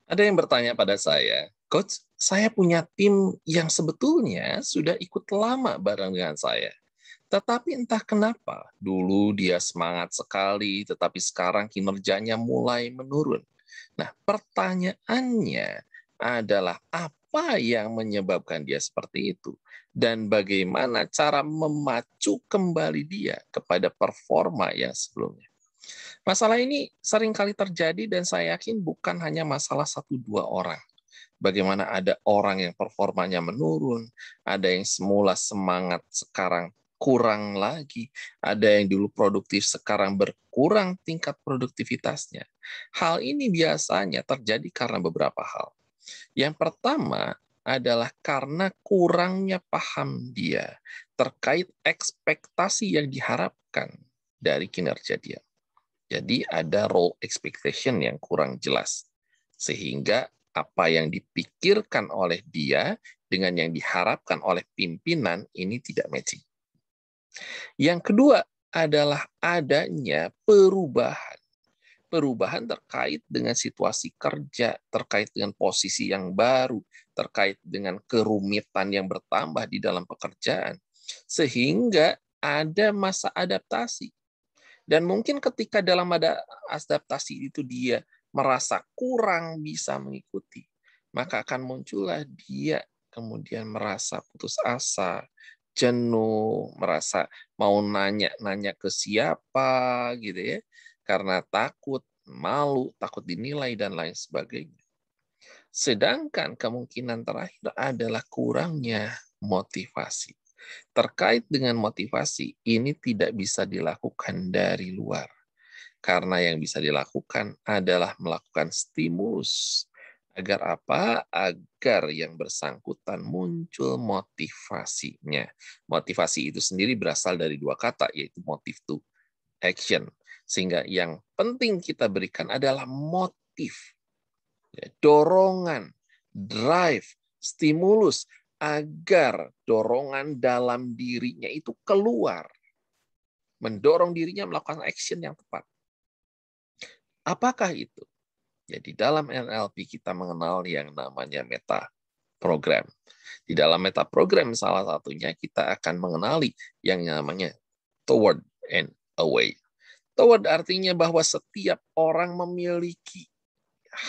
Ada yang bertanya pada saya, "Coach, saya punya tim yang sebetulnya sudah ikut lama bareng dengan saya. Tetapi entah kenapa, dulu dia semangat sekali, tetapi sekarang kinerjanya mulai menurun." Nah, pertanyaannya adalah apa yang menyebabkan dia seperti itu? Dan bagaimana cara memacu kembali dia kepada performa yang sebelumnya? Masalah ini sering kali terjadi dan saya yakin bukan hanya masalah satu dua orang. Bagaimana ada orang yang performanya menurun, ada yang semula semangat sekarang kurang lagi, ada yang dulu produktif sekarang berkurang tingkat produktivitasnya. Hal ini biasanya terjadi karena beberapa hal. Yang pertama adalah karena kurangnya paham dia terkait ekspektasi yang diharapkan dari kinerja dia. Jadi ada role expectation yang kurang jelas. Sehingga apa yang dipikirkan oleh dia dengan yang diharapkan oleh pimpinan ini tidak matching. Yang kedua adalah adanya perubahan. Perubahan terkait dengan situasi kerja, terkait dengan posisi yang baru, terkait dengan kerumitan yang bertambah di dalam pekerjaan. Sehingga ada masa adaptasi. Dan mungkin ketika dalam ada adaptasi itu dia merasa kurang bisa mengikuti, maka akan muncullah dia kemudian merasa putus asa, jenuh, merasa mau nanya-nanya ke siapa gitu ya, karena takut, malu, takut dinilai dan lain sebagainya. Sedangkan kemungkinan terakhir adalah kurangnya motivasi. Terkait dengan motivasi, ini tidak bisa dilakukan dari luar. Karena yang bisa dilakukan adalah melakukan stimulus. Agar apa? Agar yang bersangkutan muncul motivasinya. Motivasi itu sendiri berasal dari dua kata, yaitu motive to action. Sehingga yang penting kita berikan adalah motif, dorongan, drive, stimulus, agar dorongan dalam dirinya itu keluar, mendorong dirinya melakukan action yang tepat. Apakah itu? Jadi dalam NLP kita mengenal yang namanya meta program. Di dalam meta program salah satunya kita akan mengenali yang namanya toward and away. Toward artinya bahwa setiap orang memiliki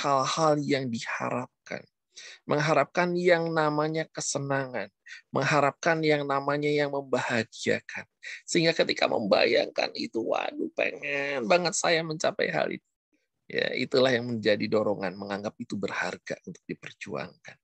hal-hal yang diharapkan. Mengharapkan yang namanya kesenangan, mengharapkan yang namanya yang membahagiakan. Sehingga ketika membayangkan itu, waduh pengen banget saya mencapai hal itu. Ya, itulah yang menjadi dorongan, menganggap itu berharga untuk diperjuangkan.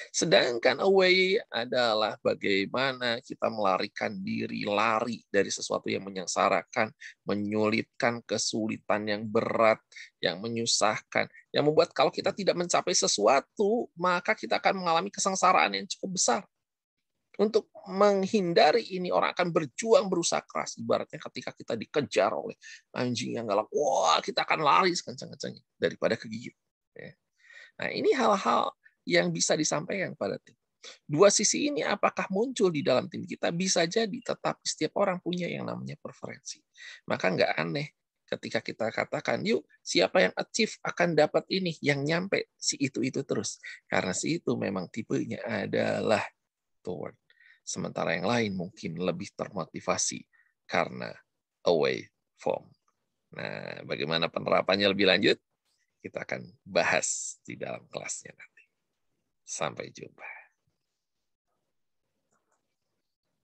Sedangkan away adalah bagaimana kita melarikan diri, lari dari sesuatu yang menyengsarakan, menyulitkan, kesulitan yang berat, yang menyusahkan, yang membuat kalau kita tidak mencapai sesuatu, maka kita akan mengalami kesengsaraan yang cukup besar. Untuk menghindari ini, orang akan berjuang, berusaha keras. Ibaratnya ketika kita dikejar oleh anjing yang galak, wah kita akan lari sekencang-kencangnya daripada kegigit. Ya. Nah, ini hal-hal yang bisa disampaikan pada tim. Dua sisi ini apakah muncul di dalam tim kita? Bisa jadi, tetapi setiap orang punya yang namanya preferensi. Maka nggak aneh ketika kita katakan, yuk siapa yang achieve akan dapat ini, yang nyampe si itu terus. Karena si itu memang tipenya adalah toward. Sementara yang lain mungkin lebih termotivasi karena away from. Nah, bagaimana penerapannya lebih lanjut? Kita akan bahas di dalam kelasnya nanti. Sampai jumpa.